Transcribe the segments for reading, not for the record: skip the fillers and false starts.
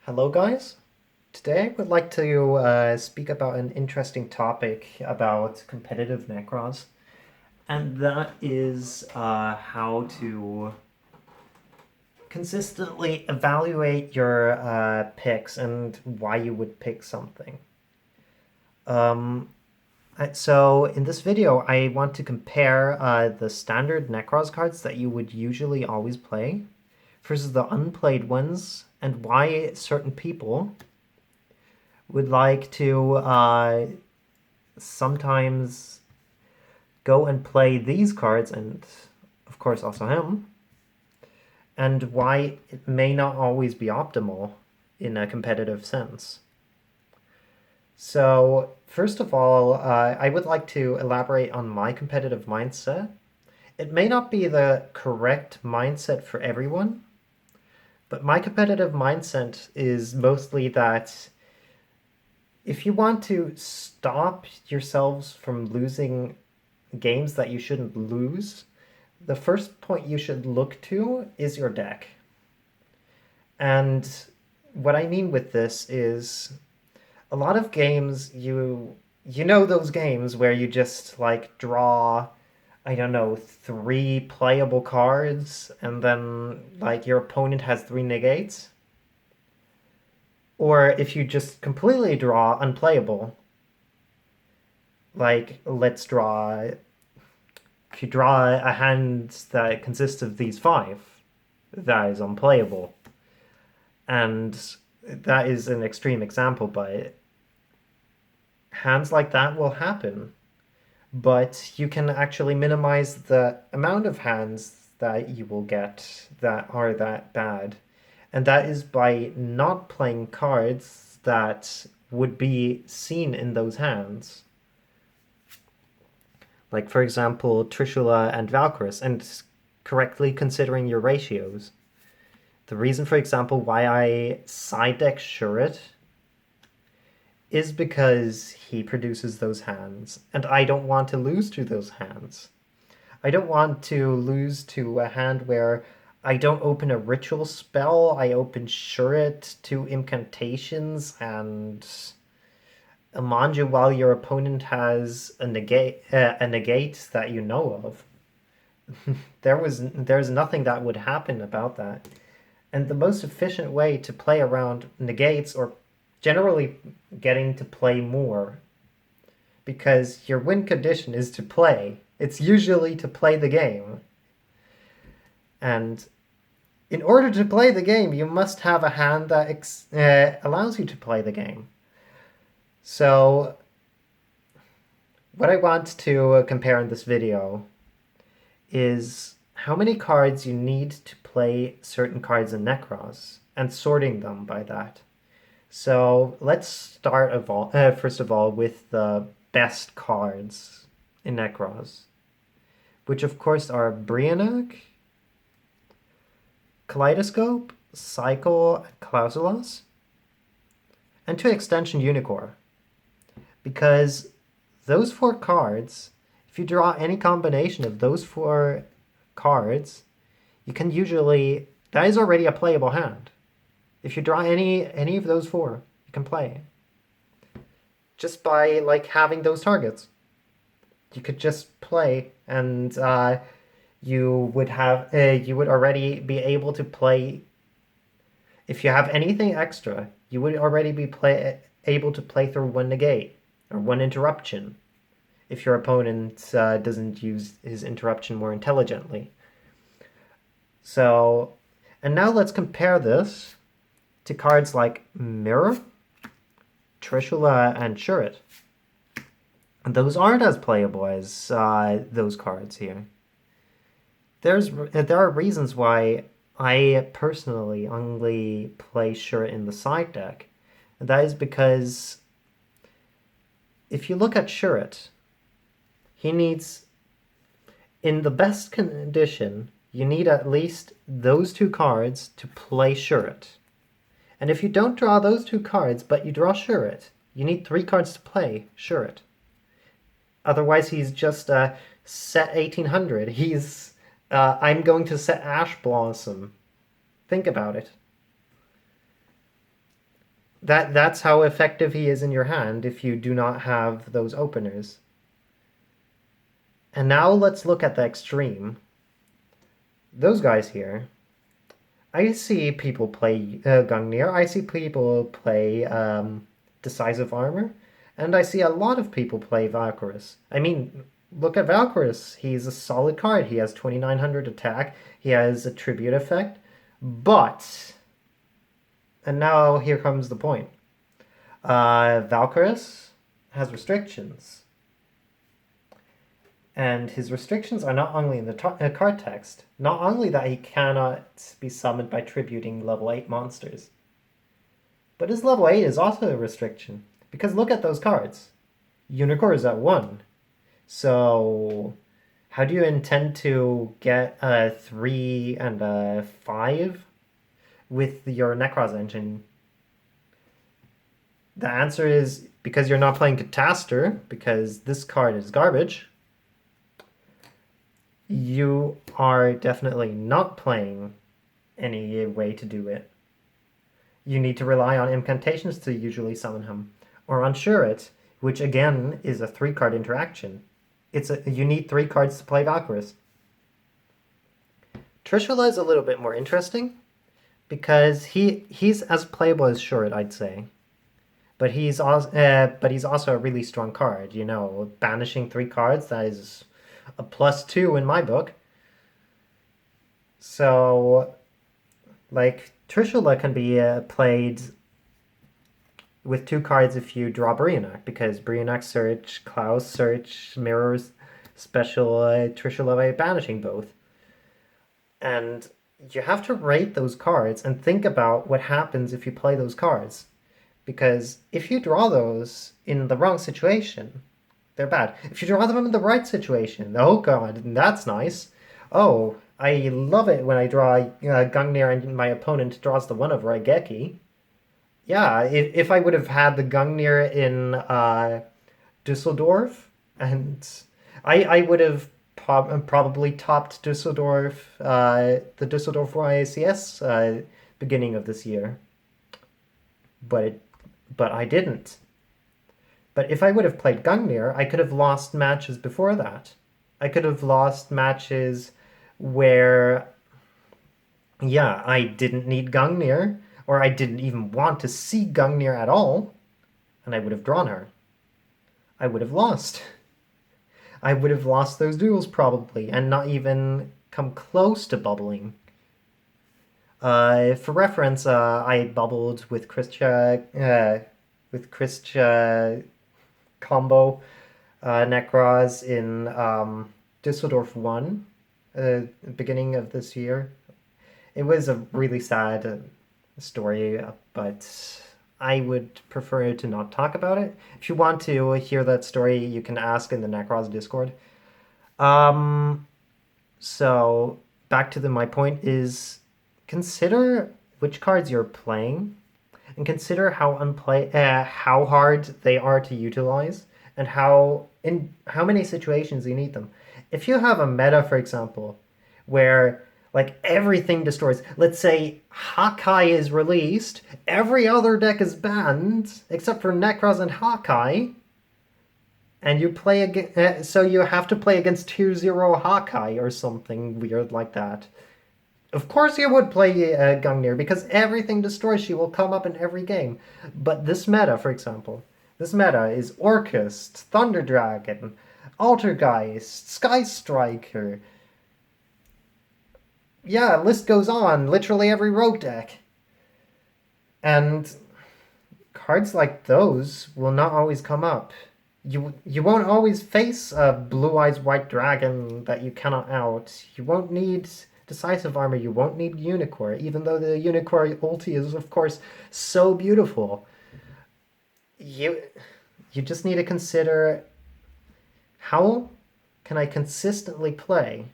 Hello, guys. Today I would like to speak about an interesting topic about competitive Necros, and that is how to consistently evaluate your picks and why you would pick something. Um, so in this video, I want to compare the standard Necros cards that you would usually always play versus the unplayed ones, and why certain people would like to sometimes go and play these cards, and of course also him, and why it may not always be optimal in a competitive sense. So, first of all, I would like to elaborate on my competitive mindset. It may not be the correct mindset for everyone, but my competitive mindset is mostly that if you want to stop yourselves from losing games that you shouldn't lose, the first point you should look to is your deck. And what I mean with this is a lot of games you know those games where you just like draw, I don't know, three playable cards and then like your opponent has three negates, or if you just completely draw unplayable. Like let's draw if you draw a hand that consists of these five, that is unplayable. And that is an extreme example, but hands like that will happen. But you can actually minimize the amount of hands that you will get that are that bad. And that is by not playing cards that would be seen in those hands. Like, for example, Trishula and Valkyris, and correctly considering your ratios. The reason, for example, why I side deck Shuret is because he produces those hands, and I don't want to lose to those hands. I don't want to lose to a hand where I don't open a ritual spell, I open Shuret, two incantations, and a manja while your opponent has a negate that you know of. There's nothing that would happen about that. And the most efficient way to play around negates, or generally getting to play more, because your win condition is to play. It's usually to play the game. And in order to play the game, you must have a hand that allows you to play the game. So, what I want to compare in this video is how many cards you need to play certain cards in Necros, and sorting them by that. So let's start first of all with the best cards in Necros, which of course are Brionac, Kaleidoscope, Cycle, and Clausulas, and to extension Unicorn. Because those four cards, if you draw any combination of those four cards, you can usually, that is already a playable hand. If you draw any of those four, you can play. Just by like having those targets. You could just play, and you would already be able to play. If you have anything extra, you would already be able to play through one negate or one interruption if your opponent doesn't use his interruption more intelligently. So, and now let's compare this to cards like Mirror, Trishula, and Shuret. Those aren't as playable as those cards here. There are reasons why I personally only play Shuret in the side deck. And that is because if you look at Shuret, he needs, in the best condition, you need at least those two cards to play Shuret. And if you don't draw those two cards, but you draw Shuret, you need three cards to play Shuret. Otherwise, he's just set 1800. He's, I'm going to set Ash Blossom. Think about it. That's how effective he is in your hand if you do not have those openers. And now let's look at the extreme. Those guys here. I see people play Gungnir. I see people play Decisive Armor. And I see a lot of people play Valkyrus. I mean, look at Valkyrus. He's a solid card. He has 2900 attack. He has a tribute effect. But, and now here comes the point. Valkyrus has restrictions. And his restrictions are not only in the card text, not only that he cannot be summoned by tributing level 8 monsters, but his level 8 is also a restriction. Because look at those cards. Unicorn is at 1. So how do you intend to get a 3 and a 5 with your Nekroz engine? The answer is because you're not playing Catastor, because this card is garbage. You are definitely not playing any way to do it. You need to rely on incantations to usually summon him, or on Sure It, which again is a 3-card interaction. You need 3 cards to play Valkyrus. Trishula is a little bit more interesting because he's as playable as Sure It, I'd say. But he's also a really strong card. You know, banishing 3 cards, that is a +2 in my book. So, like, Trishula can be played with 2 cards if you draw Brionac, because Brionac search, Klaus search, mirrors special Trishula by banishing both. And you have to rate those cards and think about what happens if you play those cards. Because if you draw those in the wrong situation, they're bad. If you draw them in the right situation, oh god, that's nice. Oh, I love it when I draw Gungnir and my opponent draws the 1 of Raigeki. Yeah, if I would have had the Gungnir in Dusseldorf, and I would have probably topped Dusseldorf, the Dusseldorf YACS beginning of this year. But I didn't. But if I would have played Gungnir, I could have lost matches before that. I could have lost matches where, yeah, I didn't need Gungnir, or I didn't even want to see Gungnir at all, and I would have drawn her. I would have lost. I would have lost those duels probably, and not even come close to bubbling. For reference, I bubbled with Christia combo Nekroz in Düsseldorf 1, beginning of this year. It was a really sad story, but I would prefer to not talk about it. If you want to hear that story, you can ask in the Nekroz Discord. So back to my point is consider which cards you're playing, and consider how hard they are to utilize, and in how many situations you need them. If you have a meta, for example, where like everything destroys, let's say Hakai is released, every other deck is banned except for Nekroz and Hakai, and you play so you have to play against 2-0 Hakai or something weird like that. Of course you would play Gungnir, because everything destroys. She will come up in every game. But this meta, for example, this meta is Orcust, Thunder Dragon, Altergeist, Sky Striker. Yeah, list goes on. Literally every rogue deck. And cards like those will not always come up. You won't always face a Blue Eyes White Dragon that you cannot out. You won't need Decisive Armor, you won't need Unicorn, even though the Unicorn ulti is, of course, so beautiful. You just need to consider, how can I consistently play?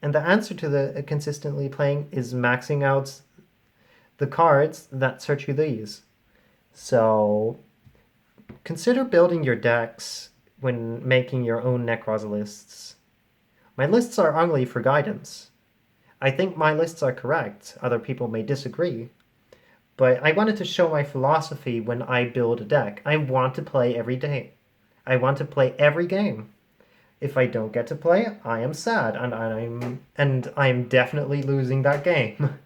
And the answer to the consistently playing is maxing out the cards that search you these. So consider building your decks when making your own Nekroz lists. My lists are only for guidance. I think my lists are correct. Other people may disagree. But I wanted to show my philosophy when I build a deck. I want to play every day. I want to play every game. If I don't get to play, I am sad, and I'm definitely losing that game.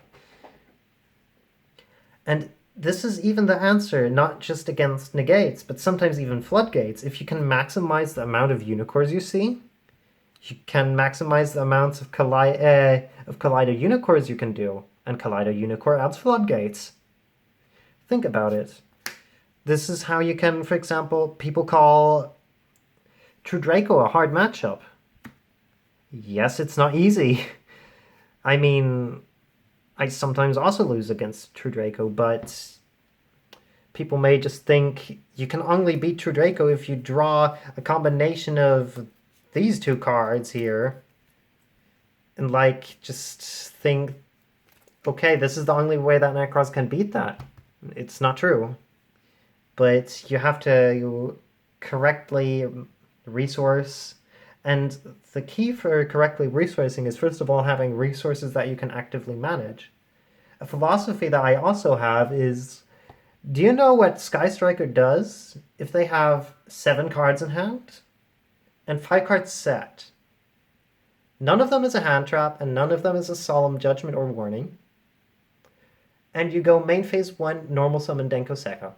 And this is even the answer, not just against negates, but sometimes even floodgates. If you can maximize the amount of unicorns you see, you can maximize the amounts of Collider unicorns you can do, and Collider unicorn adds floodgates. Think about it. This is how you can, for example, people call True Draco a hard matchup. Yes, it's not easy. I mean, I sometimes also lose against True Draco, but people may just think you can only beat True Draco if you draw a combination of these two cards here. And like, just think, okay, this is the only way that Nekroz can beat that. It's not true. But you have to correctly resource. And the key for correctly resourcing is, first of all, having resources that you can actively manage. A philosophy that I also have is, do you know what Sky Striker does if they have 7 cards in hand and 5 cards set? None of them is a hand trap, and none of them is a solemn judgment or warning. And you go main phase 1, normal summon Denko Sekka.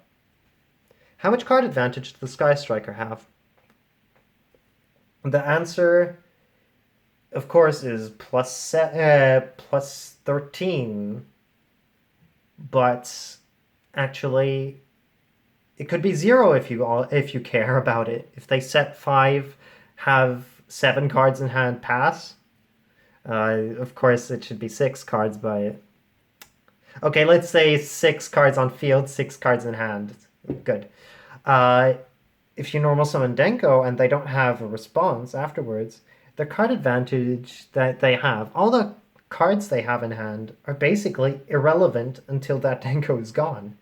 How much card advantage does the Sky Striker have? The answer, of course, is plus 13. But actually, it could be 0 if you care about it. If they set 5, have 7 cards in hand, pass. Of course, it should be 6 cards by. Okay, let's say 6 cards on field, 6 cards in hand. Good. If you normal summon Denko and they don't have a response afterwards, the card advantage that they have, all the cards they have in hand, are basically irrelevant until that Denko is gone.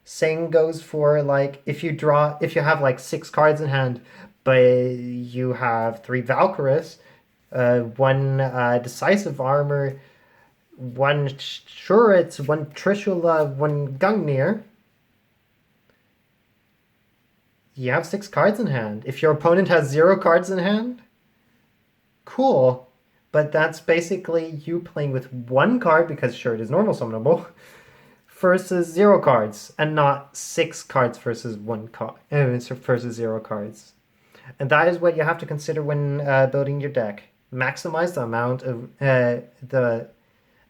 Same goes for, like, if you have like 6 cards in hand, but you have 3 Valkyries, 1 Decisive Armor, 1 Shuritz, 1 Trishula, 1 Gungnir. You have 6 cards in hand. If your opponent has 0 cards in hand, cool. But that's basically you playing with 1 card, because sure, it is normal summonable, versus 0 cards, and not 6 cards versus 1 card, versus 0 cards. And that is what you have to consider when building your deck. Maximize the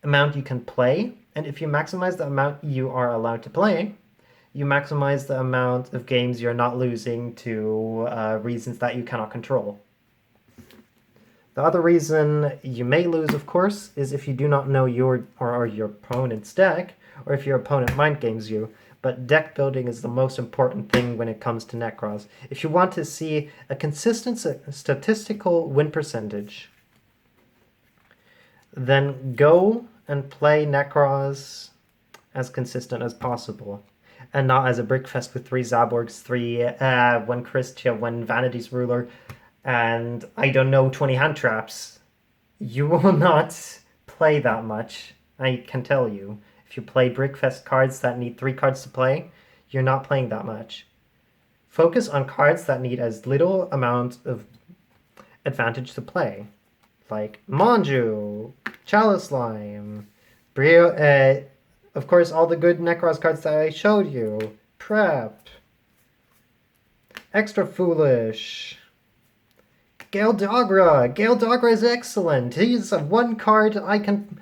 amount you can play, and if you maximize the amount you are allowed to play, you maximize the amount of games you're not losing to reasons that you cannot control. The other reason you may lose, of course, is if you do not know your opponent's deck, or if your opponent mind games you. But deck building is the most important thing when it comes to Nekroz. If you want to see a consistent statistical win percentage, then go and play Nekroz as consistent as possible, and not as a brickfest with 3 Zaborgs, 1 Christia, 1 Vanity's Ruler, and I don't know, 20 hand traps. You will not play that much, I can tell you. If you play brickfest cards that need 3 cards to play, you're not playing that much. Focus on cards that need as little amount of advantage to play, like Manju, chalislime, Brio, of course, all the good Nekroz cards that I showed you. Prep. Extra Foolish. Gale Dogra. Gale Dogra is excellent. He's a 1 card I can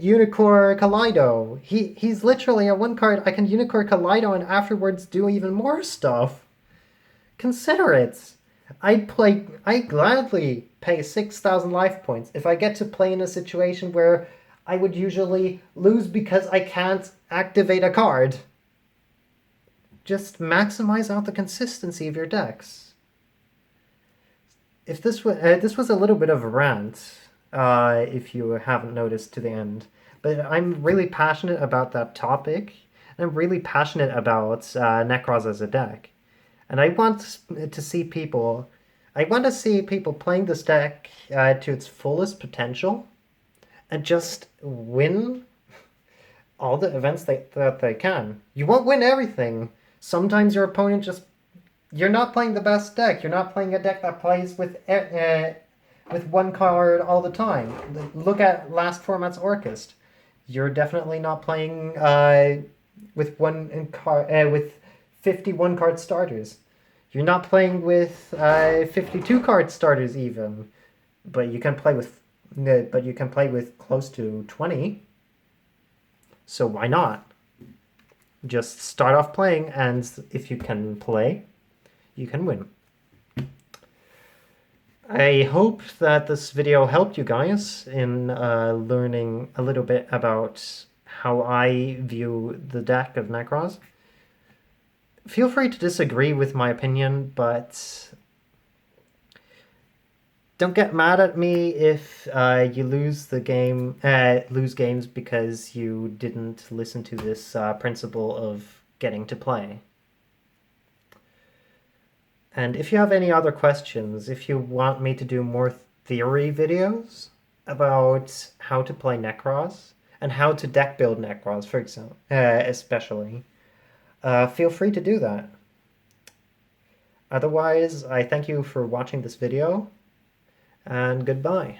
Unicorn Kaleido. He's literally a 1 card I can Unicorn Kaleido and afterwards do even more stuff. Consider it. I'd gladly pay 6,000 life points if I get to play in a situation where I would usually lose because I can't activate a card. Just maximize out the consistency of your decks. If this was a little bit of a rant, if you haven't noticed to the end, but I'm really passionate about that topic, and I'm really passionate about Nekroz as a deck, and I want to see people playing this deck to its fullest potential, and just win all the events that they can. You won't win everything. Sometimes your opponent just... You're not playing the best deck. You're not playing a deck that plays with one card all the time. Look at last format's Orchest. You're definitely not playing with with 51 card starters. You're not playing with 52 card starters even, but you can play with close to 20. So why not? Just start off playing, and if you can play, you can win. I hope that this video helped you guys in learning a little bit about how I view the deck of Nekroz. Feel free to disagree with my opinion, but don't get mad at me if you lose games because you didn't listen to this principle of getting to play. And if you have any other questions, if you want me to do more theory videos about how to play Nekroz and how to deck build Nekroz, for example, especially, feel free to do that. Otherwise, I thank you for watching this video, and goodbye.